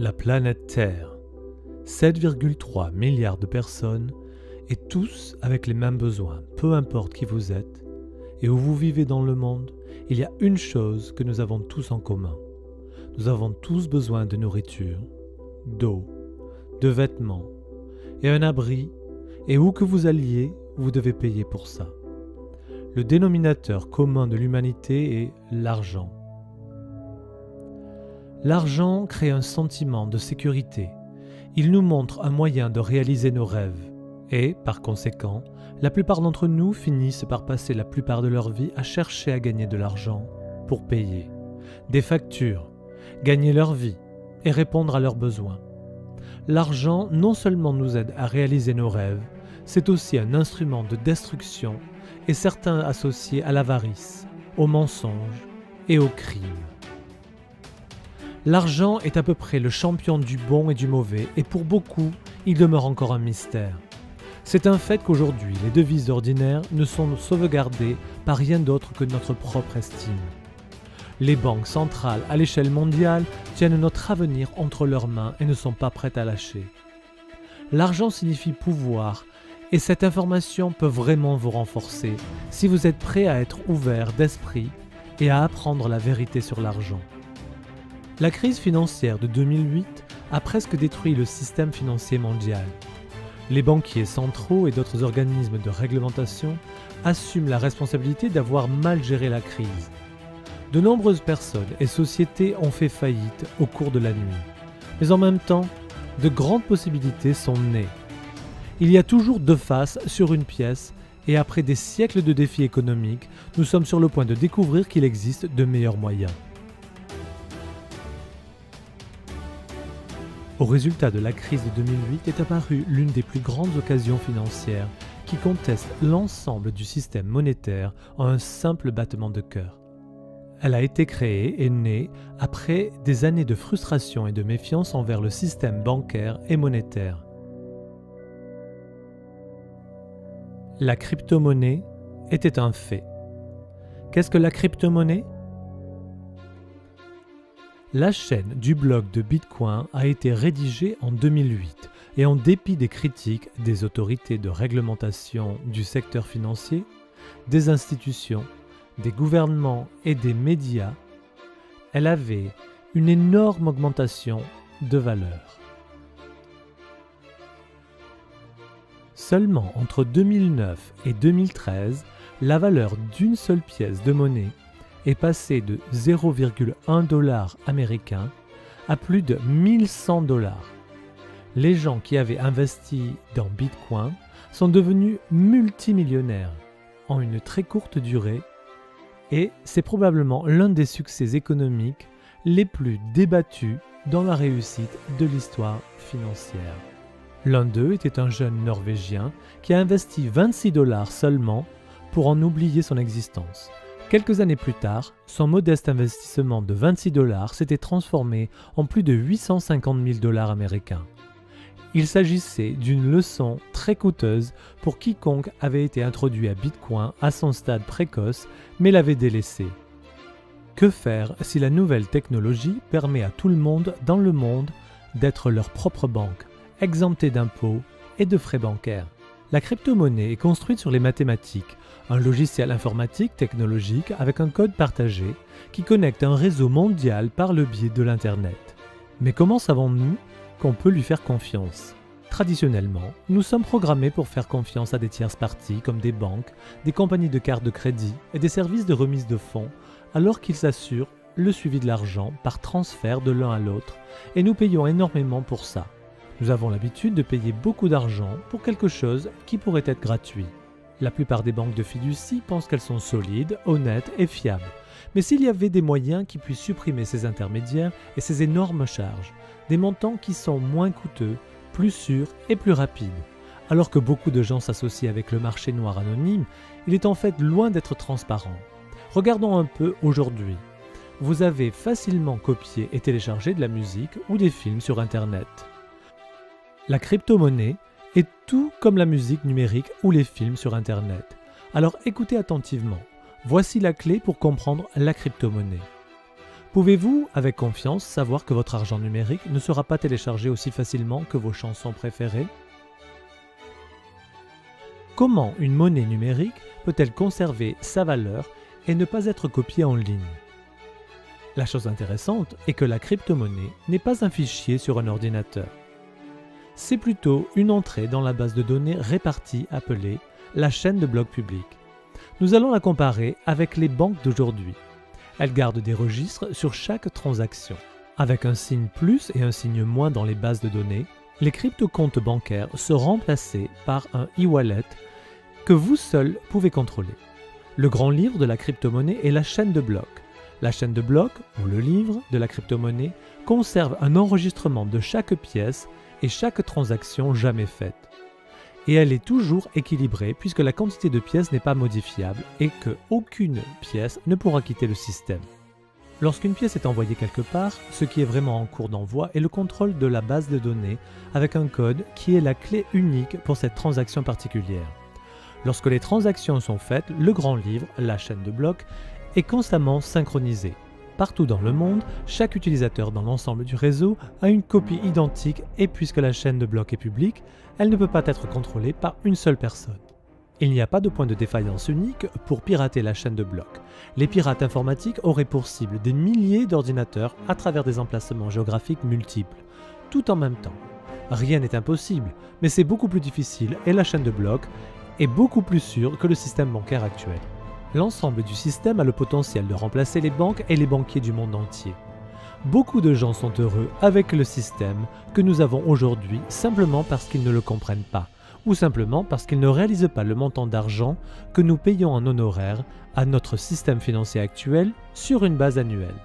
La planète Terre, 7,3 milliards de personnes, et tous avec les mêmes besoins, peu importe qui vous êtes et où vous vivez dans le monde, il y a une chose que nous avons tous en commun. Nous avons tous besoin de nourriture, d'eau, de vêtements et un abri, et où que vous alliez, vous devez payer pour ça. Le dénominateur commun de l'humanité est l'argent. L'argent crée un sentiment de sécurité. Il nous montre un moyen de réaliser nos rêves. Et, par conséquent, la plupart d'entre nous finissent par passer la plupart de leur vie à chercher à gagner de l'argent pour payer des factures, gagner leur vie et répondre à leurs besoins. L'argent non seulement nous aide à réaliser nos rêves, c'est aussi un instrument de destruction et certains associés à l'avarice, au mensonge et au crime. L'argent est à peu près le champion du bon et du mauvais, et pour beaucoup, il demeure encore un mystère. C'est un fait qu'aujourd'hui, les devises ordinaires ne sont sauvegardées par rien d'autre que notre propre estime. Les banques centrales à l'échelle mondiale tiennent notre avenir entre leurs mains et ne sont pas prêtes à lâcher. L'argent signifie pouvoir, et cette information peut vraiment vous renforcer si vous êtes prêt à être ouvert d'esprit et à apprendre la vérité sur l'argent. La crise financière de 2008 a presque détruit le système financier mondial. Les banquiers centraux et d'autres organismes de réglementation assument la responsabilité d'avoir mal géré la crise. De nombreuses personnes et sociétés ont fait faillite au cours de la nuit. Mais en même temps, de grandes possibilités sont nées. Il y a toujours deux faces sur une pièce, et après des siècles de défis économiques, nous sommes sur le point de découvrir qu'il existe de meilleurs moyens. Au résultat de la crise de 2008 est apparue l'une des plus grandes occasions financières qui conteste l'ensemble du système monétaire en un simple battement de cœur. Elle a été créée et née après des années de frustration et de méfiance envers le système bancaire et monétaire. La crypto-monnaie était un fait. Qu'est-ce que la crypto-monnaie ? La chaîne du blog de Bitcoin a été rédigée en 2008 et en dépit des critiques des autorités de réglementation du secteur financier, des institutions, des gouvernements et des médias, elle avait une énorme augmentation de valeur. Seulement entre 2009 et 2013, la valeur d'une seule pièce de monnaie est passée de 0,1 $ américain à plus de 1100 $. Les gens qui avaient investi dans Bitcoin sont devenus multimillionnaires en une très courte durée, et c'est probablement l'un des succès économiques les plus débattus dans la réussite de l'histoire financière. L'un d'eux était un jeune Norvégien qui a investi 26 $ seulement pour en oublier son existence. Quelques années plus tard, son modeste investissement de 26 $ s'était transformé en plus de 850 000 $ américains. Il s'agissait d'une leçon très coûteuse pour quiconque avait été introduit à Bitcoin à son stade précoce mais l'avait délaissé. Que faire si la nouvelle technologie permet à tout le monde dans le monde d'être leur propre banque, exemptée d'impôts et de frais bancaires? La crypto-monnaie est construite sur les mathématiques, un logiciel informatique technologique avec un code partagé qui connecte un réseau mondial par le biais de l'Internet. Mais comment savons-nous qu'on peut lui faire confiance? Traditionnellement, nous sommes programmés pour faire confiance à des tierces parties comme des banques, des compagnies de cartes de crédit et des services de remise de fonds, alors qu'ils assurent le suivi de l'argent par transfert de l'un à l'autre, et nous payons énormément pour ça. Nous avons l'habitude de payer beaucoup d'argent pour quelque chose qui pourrait être gratuit. La plupart des banques de fiducie pensent qu'elles sont solides, honnêtes et fiables. Mais s'il y avait des moyens qui puissent supprimer ces intermédiaires et ces énormes charges, des montants qui sont moins coûteux, plus sûrs et plus rapides. Alors que beaucoup de gens s'associent avec le marché noir anonyme, il est en fait loin d'être transparent. Regardons un peu aujourd'hui. Vous avez facilement copié et téléchargé de la musique ou des films sur Internet. La crypto-monnaie est tout comme la musique numérique ou les films sur Internet. Alors écoutez attentivement. Voici la clé pour comprendre la crypto-monnaie. Pouvez-vous, avec confiance, savoir que votre argent numérique ne sera pas téléchargé aussi facilement que vos chansons préférées? Comment une monnaie numérique peut-elle conserver sa valeur et ne pas être copiée en ligne? La chose intéressante est que la crypto-monnaie n'est pas un fichier sur un ordinateur. C'est plutôt une entrée dans la base de données répartie appelée la chaîne de blocs publics. Nous allons la comparer avec les banques d'aujourd'hui. Elles gardent des registres sur chaque transaction. Avec un signe plus et un signe moins dans les bases de données, les crypto-comptes bancaires sont remplacés par un e-wallet que vous seul pouvez contrôler. Le grand livre de la crypto-monnaie est la chaîne de blocs. La chaîne de blocs, ou le livre de la crypto-monnaie, conserve un enregistrement de chaque pièce et chaque transaction jamais faite. Et elle est toujours équilibrée puisque la quantité de pièces n'est pas modifiable et qu'aucune pièce ne pourra quitter le système. Lorsqu'une pièce est envoyée quelque part, ce qui est vraiment en cours d'envoi est le contrôle de la base de données avec un code qui est la clé unique pour cette transaction particulière. Lorsque les transactions sont faites, le grand livre, la chaîne de blocs, est constamment synchronisé. Partout dans le monde, chaque utilisateur dans l'ensemble du réseau a une copie identique et puisque la chaîne de blocs est publique, elle ne peut pas être contrôlée par une seule personne. Il n'y a pas de point de défaillance unique pour pirater la chaîne de blocs. Les pirates informatiques auraient pour cible des milliers d'ordinateurs à travers des emplacements géographiques multiples, tout en même temps. Rien n'est impossible, mais c'est beaucoup plus difficile et la chaîne de blocs est beaucoup plus sûre que le système bancaire actuel. L'ensemble du système a le potentiel de remplacer les banques et les banquiers du monde entier. Beaucoup de gens sont heureux avec le système que nous avons aujourd'hui simplement parce qu'ils ne le comprennent pas, ou simplement parce qu'ils ne réalisent pas le montant d'argent que nous payons en honoraires à notre système financier actuel sur une base annuelle.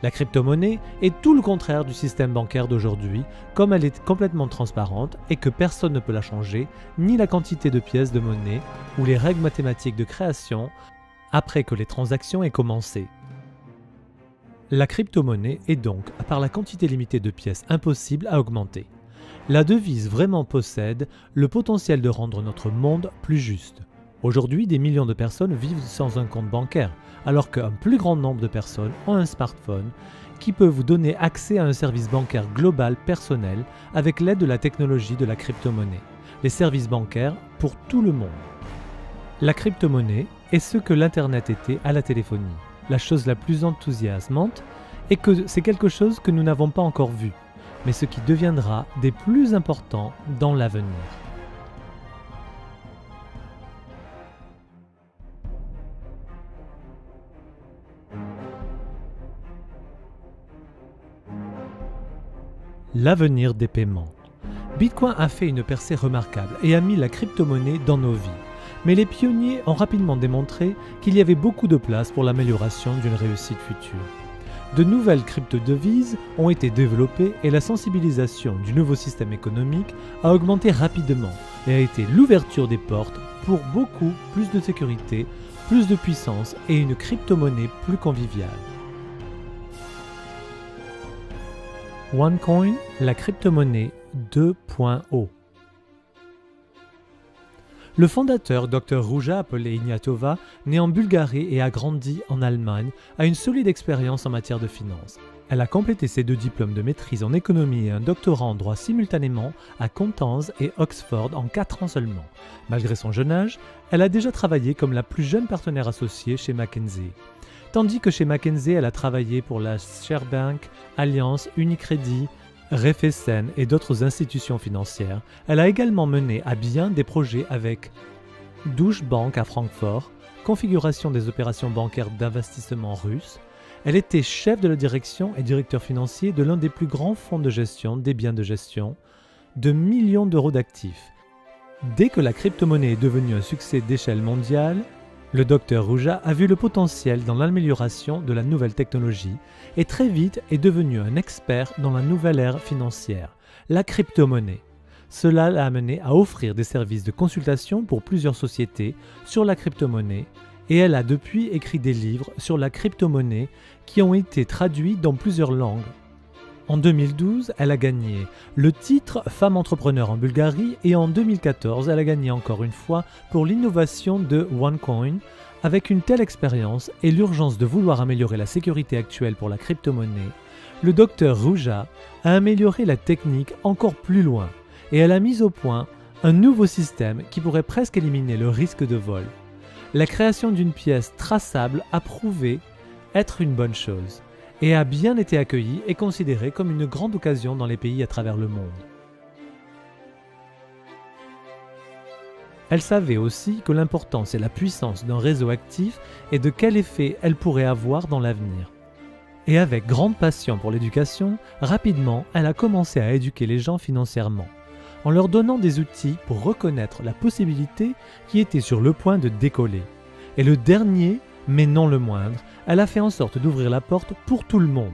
La crypto-monnaie est tout le contraire du système bancaire d'aujourd'hui, comme elle est complètement transparente et que personne ne peut la changer, ni la quantité de pièces de monnaie ou les règles mathématiques de création après que les transactions aient commencé. La crypto-monnaie est donc, par la quantité limitée de pièces, impossible à augmenter. La devise vraiment possède le potentiel de rendre notre monde plus juste. Aujourd'hui, des millions de personnes vivent sans un compte bancaire, alors qu'un plus grand nombre de personnes ont un smartphone qui peut vous donner accès à un service bancaire global personnel avec l'aide de la technologie de la crypto-monnaie. Les services bancaires pour tout le monde. La crypto-monnaie est ce que l'Internet était à la téléphonie. La chose la plus enthousiasmante est que c'est quelque chose que nous n'avons pas encore vu, mais ce qui deviendra des plus importants dans l'avenir. L'avenir des paiements. Bitcoin a fait une percée remarquable et a mis la crypto-monnaie dans nos vies. Mais les pionniers ont rapidement démontré qu'il y avait beaucoup de place pour l'amélioration d'une réussite future. De nouvelles crypto-devises ont été développées et la sensibilisation du nouveau système économique a augmenté rapidement et a été l'ouverture des portes pour beaucoup plus de sécurité, plus de puissance et une crypto-monnaie plus conviviale. OneCoin, la crypto-monnaie 2.0. Le fondateur Dr Ruja appelé Ignatova, né en Bulgarie et a grandi en Allemagne, a une solide expérience en matière de finance. Elle a complété ses 2 diplômes de maîtrise en économie et un doctorat en droit simultanément à Constance et Oxford en 4 ans seulement. Malgré son jeune âge, elle a déjà travaillé comme la plus jeune partenaire associée chez McKinsey. Tandis que chez McKinsey, elle a travaillé pour la Sberbank, Allianz, Unicredit, Raiffeisen et d'autres institutions financières, elle a également mené à bien des projets avec Deutsche Bank à Francfort, configuration des opérations bancaires d'investissement russes. Elle était chef de la direction et directeur financier de l'un des plus grands fonds de gestion des biens de gestion, de millions d'euros d'actifs. Dès que la crypto-monnaie est devenue un succès d'échelle mondiale, le Dr Ruja a vu le potentiel dans l'amélioration de la nouvelle technologie et très vite est devenu un expert dans la nouvelle ère financière, la crypto-monnaie. Cela l'a amené à offrir des services de consultation pour plusieurs sociétés sur la crypto-monnaie et elle a depuis écrit des livres sur la crypto-monnaie qui ont été traduits dans plusieurs langues. En 2012, elle a gagné le titre Femme entrepreneur en Bulgarie et en 2014, elle a gagné encore une fois pour l'innovation de OneCoin Avec une telle expérience et l'urgence de vouloir améliorer la sécurité actuelle pour la crypto-monnaie, le docteur Ruja a amélioré la technique encore plus loin et elle a mis au point un nouveau système qui pourrait presque éliminer le risque de vol. La création d'une pièce traçable a prouvé être une bonne chose et a bien été accueillie et considérée comme une grande occasion dans les pays à travers le monde. Elle savait aussi que l'importance et la puissance d'un réseau actif et de quel effet elle pourrait avoir dans l'avenir. Et avec grande passion pour l'éducation, rapidement, elle a commencé à éduquer les gens financièrement, en leur donnant des outils pour reconnaître la possibilité qui était sur le point de décoller. Et le dernier, mais non le moindre, elle a fait en sorte d'ouvrir la porte pour tout le monde.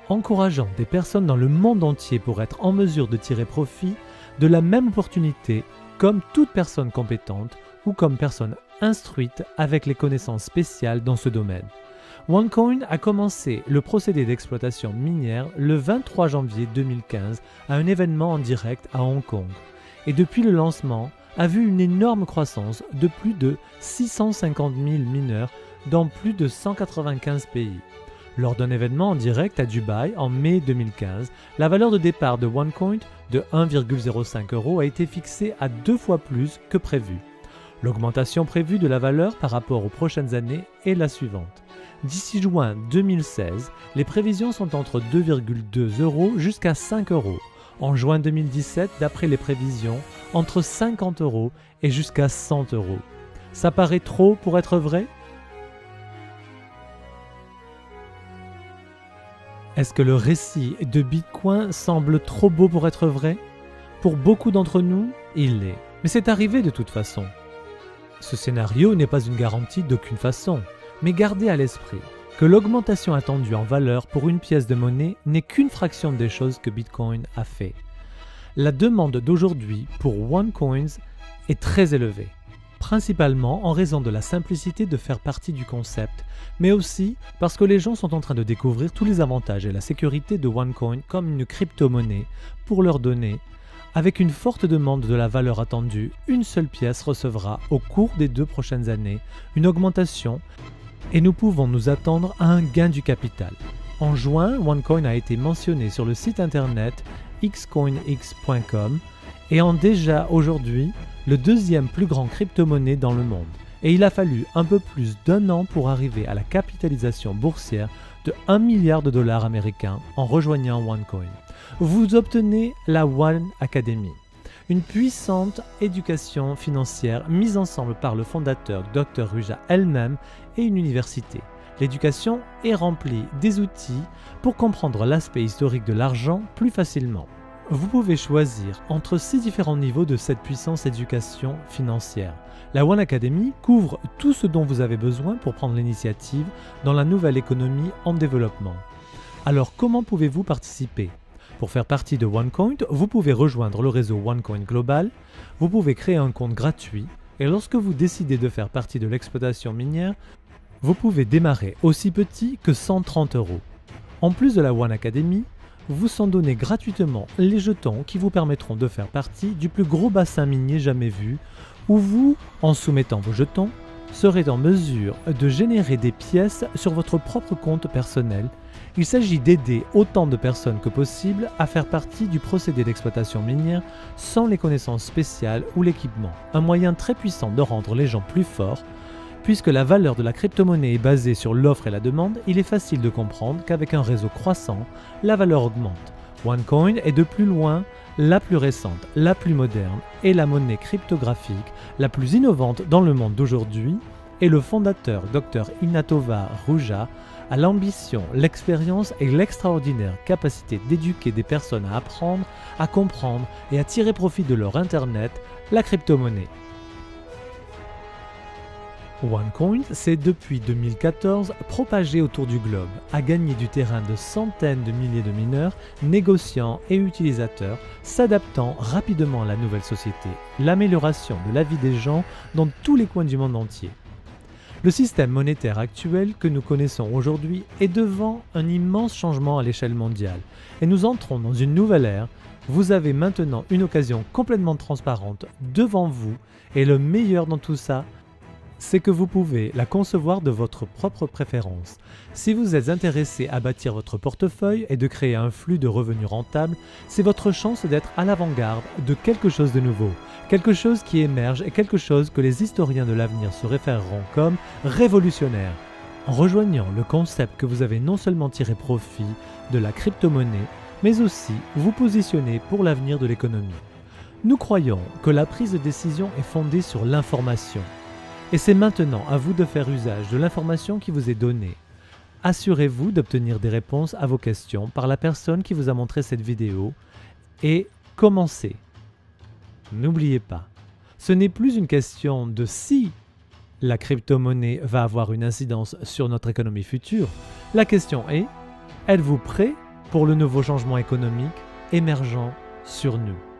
Encourageant des personnes dans le monde entier pour être en mesure de tirer profit de la même opportunité comme toute personne compétente ou comme personne instruite avec les connaissances spéciales dans ce domaine. OneCoin a commencé le procédé d'exploitation minière le 23 janvier 2015 à un événement en direct à Hong Kong et depuis le lancement a vu une énorme croissance de plus de 650 000 mineurs dans plus de 195 pays. Lors d'un événement en direct à Dubaï en mai 2015, la valeur de départ de OneCoin de 1,05 € a été fixée à 2 fois plus que prévu. L'augmentation prévue de la valeur par rapport aux prochaines années est la suivante. D'ici juin 2016, les prévisions sont entre 2,2 € jusqu'à 5 €. En juin 2017, d'après les prévisions, entre 50 € et jusqu'à 100 €. Ça paraît trop pour être vrai ? Est-ce que le récit de Bitcoin semble trop beau pour être vrai ? Pour beaucoup d'entre nous, il l'est. Mais c'est arrivé de toute façon. Ce scénario n'est pas une garantie d'aucune façon, mais gardez à l'esprit que l'augmentation attendue en valeur pour une pièce de monnaie n'est qu'une fraction des choses que Bitcoin a fait. La demande d'aujourd'hui pour OneCoins est très élevée, principalement en raison de la simplicité de faire partie du concept, mais aussi parce que les gens sont en train de découvrir tous les avantages et la sécurité de OneCoin comme une crypto-monnaie pour leurs données. Avec une forte demande de la valeur attendue, une seule pièce recevra au cours des 2 prochaines années une augmentation et nous pouvons nous attendre à un gain du capital. En juin, OneCoin a été mentionné sur le site internet xcoinx.com et en déjà aujourd'hui le deuxième plus grand crypto-monnaie dans le monde. Et il a fallu un peu plus d'1 an pour arriver à la capitalisation boursière de 1 milliard de dollars américains en rejoignant OneCoin. Vous obtenez la One Academy, une puissante éducation financière mise ensemble par le fondateur Dr Ruja elle-même et une université. L'éducation est remplie des outils pour comprendre l'aspect historique de l'argent plus facilement. Vous pouvez choisir entre 6 différents niveaux de cette puissance éducation financière. La One Academy couvre tout ce dont vous avez besoin pour prendre l'initiative dans la nouvelle économie en développement. Alors comment pouvez-vous participer ? Pour faire partie de OneCoin, vous pouvez rejoindre le réseau OneCoin Global, vous pouvez créer un compte gratuit et lorsque vous décidez de faire partie de l'exploitation minière, vous pouvez démarrer aussi petit que 130 €. En plus de la One Academy, vous sont donnés gratuitement les jetons qui vous permettront de faire partie du plus gros bassin minier jamais vu, où vous, en soumettant vos jetons, serez en mesure de générer des pièces sur votre propre compte personnel. Il s'agit d'aider autant de personnes que possible à faire partie du procédé d'exploitation minière sans les connaissances spéciales ou l'équipement. Un moyen très puissant de rendre les gens plus forts. Puisque la valeur de la crypto-monnaie est basée sur l'offre et la demande, il est facile de comprendre qu'avec un réseau croissant, la valeur augmente. OneCoin est de plus loin la plus récente, la plus moderne et la monnaie cryptographique la plus innovante dans le monde d'aujourd'hui, et le fondateur Dr Inatova Ruja a l'ambition, l'expérience et l'extraordinaire capacité d'éduquer des personnes à apprendre, à comprendre et à tirer profit de leur Internet, la crypto-monnaie. OneCoin s'est depuis 2014 propagé autour du globe, a gagné du terrain de centaines de milliers de mineurs, négociants et utilisateurs, s'adaptant rapidement à la nouvelle société, l'amélioration de la vie des gens dans tous les coins du monde entier. Le système monétaire actuel que nous connaissons aujourd'hui est devant un immense changement à l'échelle mondiale et nous entrons dans une nouvelle ère. Vous avez maintenant une occasion complètement transparente devant vous et le meilleur dans tout ça, c'est que vous pouvez la concevoir de votre propre préférence. Si vous êtes intéressé à bâtir votre portefeuille et de créer un flux de revenus rentable, c'est votre chance d'être à l'avant-garde de quelque chose de nouveau, quelque chose qui émerge et quelque chose que les historiens de l'avenir se référeront comme révolutionnaire. En rejoignant le concept que vous avez non seulement tiré profit de la crypto-monnaie, mais aussi vous positionner pour l'avenir de l'économie. Nous croyons que la prise de décision est fondée sur l'information. Et c'est maintenant à vous de faire usage de l'information qui vous est donnée. Assurez-vous d'obtenir des réponses à vos questions par la personne qui vous a montré cette vidéo et commencez. N'oubliez pas, ce n'est plus une question de si la crypto-monnaie va avoir une incidence sur notre économie future. La question est, êtes-vous prêt pour le nouveau changement économique émergent sur nous ?